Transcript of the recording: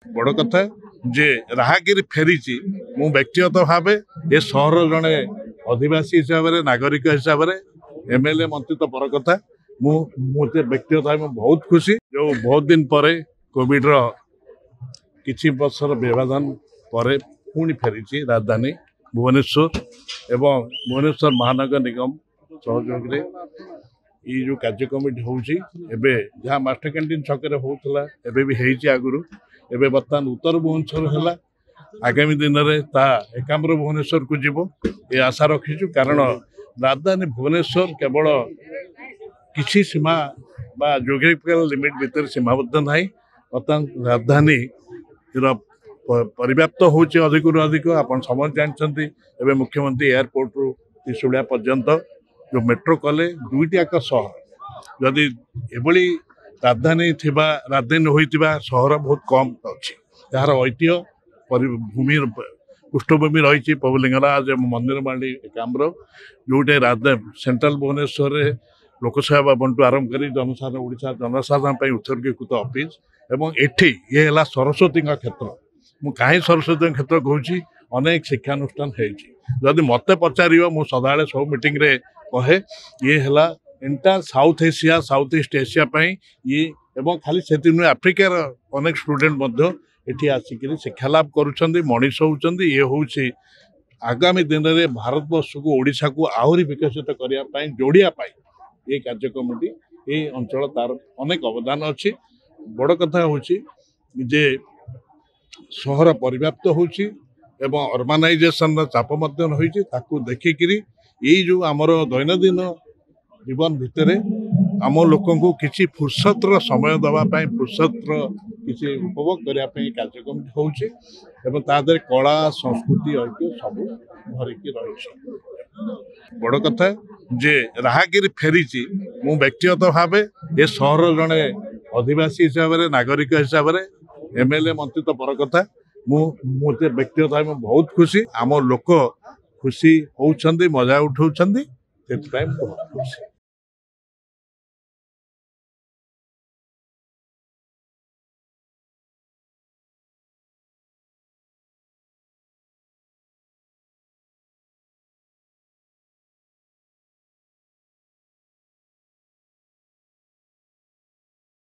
बड़ कथा जे राहगिरी फेरी मु व्यक्तिगत भाव ए सहर जड़े अधिवासी हिसाब से नागरिक हिसाब से एमएलए मंत्री तो पर कथा मुझे व्यक्तिगत भाव बहुत खुशी जो बहुत दिन पर कोविड किछि वर्षर व्यवधान पर पुणी फेरी राजधानी भुवनेश्वर एवं भुवनेश्वर महानगर निगम सहयोग ये जो कार्य कमिटी होउची एबे जहाँ मास्टर कैंटीन छक होता एबे भी हेइची आगुरु एबे बर्तमान उत्तर भुवनेश्वर है आगामी दिन में एकाम्र भुवनेश्वर को जीव ये आशा रखीचु कारण राजधानी भुवनेश्वर केवल किसी सीमा बा जोग्राफिकल लिमिट भितर सीमाबद्ध ना बर्तमान राजधानी पर्याप्त होची अधिक अधिक आपण समझ जानते एवं मुख्यमंत्री एयरपोर्ट रु त्रिशूलिया पर्यंत जो मेट्रो कले दुईटी आक सहर जदि एभली राजधानी थिबा राजधानी होइतिबा सहर बहुत कम अच्छी यार ऐतिह्य भूमि पृष्ठभूमि रही प्रभुलिंगराज मंदिर माली एकाम्र जोटे राजधानी सेंट्रल भुवनेश्वर लोकसेवा बंटू आरंभ कर जनसाधारण ओडिशा जनसाधारण उत्सर्गीकृत ऑफिस एवं एठी ये है सरस्वती क्षेत्र मु कहीं सरस्वती क्षेत्र कहूँ अनेक शिक्षानुष्ठान जदि मत पचार मु सदा सब मीटिंग रे कहे ये है inter south Asia south east Asia ये एवं खाली से आफ्रिकार अनेक स्टूडेंट एठी आसिक शिक्षा लाभ करुँच मनीष होती ये हूँ आगामी दिन में भारत वर्ष को ओडिशा को आहरी विकसित करने जोड़ापी ये कार्य कमिटी ये अंचल तार अनेक अवदान अच्छी बड़ कथा हूँ जे सहर पर्याप्त होची एवं अर्बानाइजेशन चाप देखिक ये जो आमर दैनंदिन जीवन भितर आम लोक किसी फुर्सतर समय दवापाई फुर्सतर किसी उपभोग करने कार्यक्रम होची तादर कला संस्कृति ऐतिह्य सब भरिकी रही बड़ कथा जे राहगिरी फेरी मु व्यक्तिगत भाव ए सहर जड़े अधिवासी हिसाब से नागरिक हिसाब से एमएलए मंत्री तो पर कथा मुझे व्यक्तिगत भाव बहुत खुशी आम लोक खुशी होउछंदी मजा उठाउछंदी बहुत खुशी।